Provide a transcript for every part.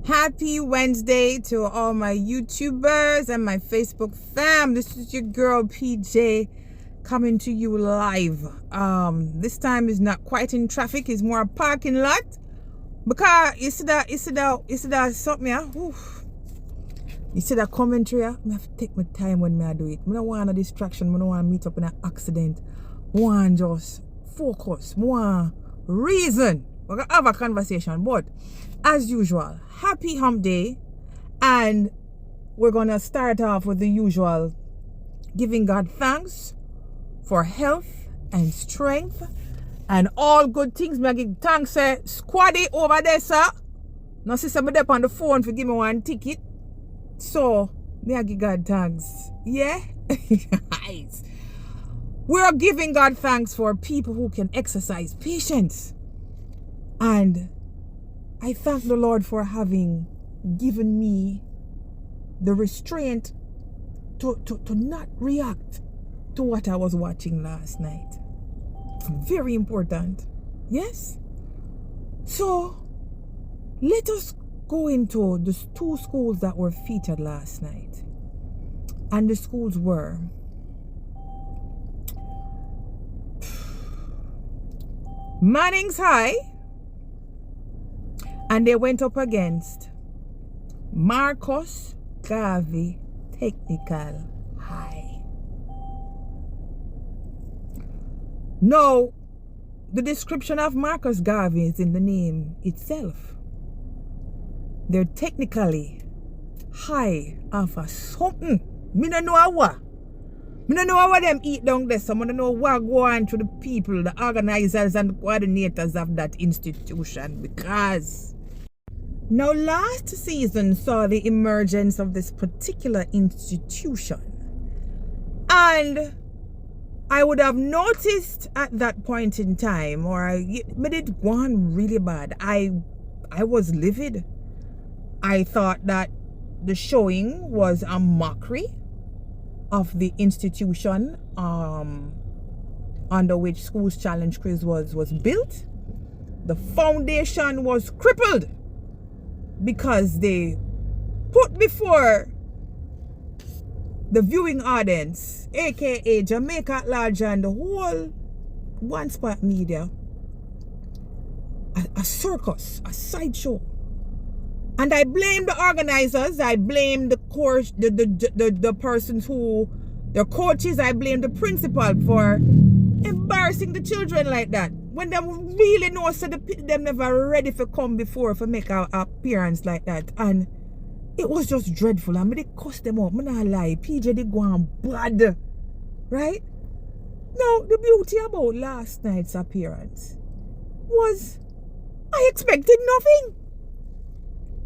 Happy Wednesday to all my YouTubers and my Facebook fam. This is your girl PJ coming to you live. This time is not quite in traffic, it's more a parking lot. Because you see that something here? Oof. You see that commentary here? I have to take my time when I do it. I don't want a distraction, I don't want to meet up in an accident. I want just focus, I want reason. We're gonna have a conversation, but as usual, happy hump day, and we're gonna start off with the usual giving God thanks for health and strength and all good things. Me give thanks, squaddy over there, sir. No sister me up on the phone for give me one ticket, so me I give God thanks. Yeah. Nice. We're giving God thanks for people who can exercise patience. And I thank the Lord for having given me the restraint to not react to what I was watching last night. Very important. Yes? So, let us go into the two schools that were featured last night. And the schools were Mannings High, and they went up against Marcus Garvey Technical High. Now, the description of Marcus Garvey is in the name itself. They're technically high off of something. Me don't know what. Me don't know what them eat down there. So I don't know what go on to the people, the organizers and the coordinators of that institution, because now last season saw the emergence of this particular institution, and I would have noticed at that point in time, but it gone really bad. I was livid. I thought that the showing was a mockery of the institution under which Schools Challenge Quiz was built. The foundation was crippled because they put before the viewing audience, aka Jamaica at large and the whole One Spot media, a circus, a sideshow. And I blame the organizers, I blame the course, the persons who, the coaches, I blame the principal for embarrassing the children like that. When they really know, so them never ready for come before for make an appearance like that. And it was just dreadful. I mean, they cussed them up. I'm not lie. PJ, they go on bad. Right? Now, the beauty about last night's appearance was I expected nothing.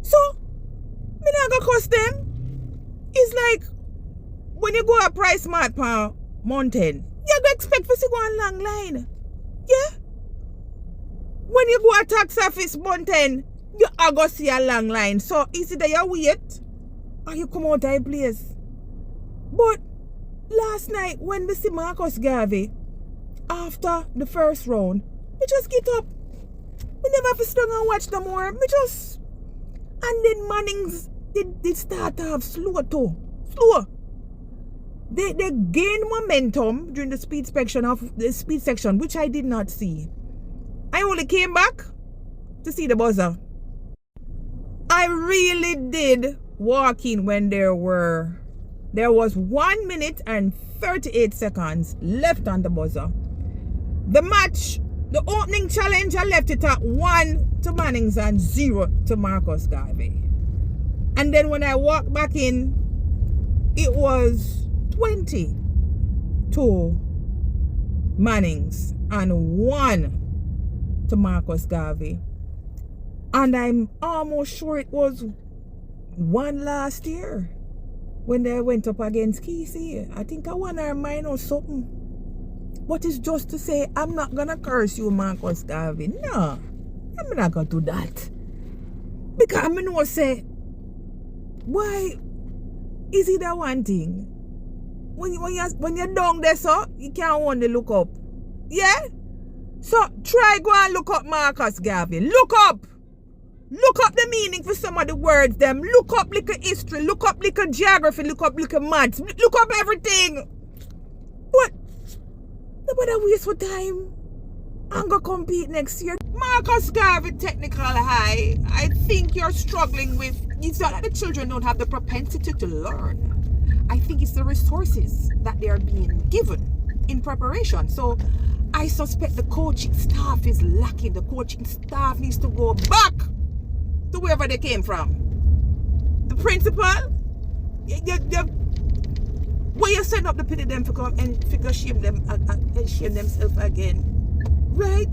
So, me not gonna cuss them. It's like when you go a Price Mart per mountain, you gonna expect to see go a long line. Yeah? When you go a tax office mountain, you are gonna see a long line. So is it that you wait or you come out of the place? But last night when we see Marcus Garvey, after the first round, we just get up. We never have to stand and watch no more. We just, and then Mannings did start off slow too. Slow. They gained momentum during the speed section, which I did not see. I only came back to see the buzzer. I really did walk in when there was 1 minute and 38 seconds left on the buzzer. The match, the opening challenge, I left it at 1 to Mannings and 0 to Marcus Garvey. And then when I walked back in, it was 20 to Mannings and 1 to Marcus Garvey. And I'm almost sure it was 1 last year when they went up against Kesey. I think I won or mine or something. But it's just to say, I'm not gonna curse you, Marcus Garvey. No, I'm not gonna do that. Because I know say, why is it that one thing? When you're down there, so you can't only look up. Yeah? So try go and look up Marcus Garvey. Look up. Look up the meaning for some of the words them. Look up little history. Look up little geography. Look up little maths. Look up everything. What? Nobody waste for time. I'm going to compete next year. Marcus Garvey Technical High, I think you're struggling with, it's not that the children don't have the propensity to learn. I think it's the resources that they are being given in preparation. So I suspect the coaching staff is lacking. The coaching staff needs to go back to wherever they came from. The principal, where you setting up the pity them for come and figure shame them and shame themselves again. Right?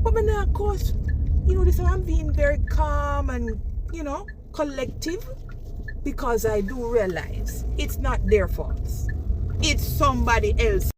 But now, of course, this is why I'm being very calm and, collective, because I do realize it's not their fault. It's somebody else.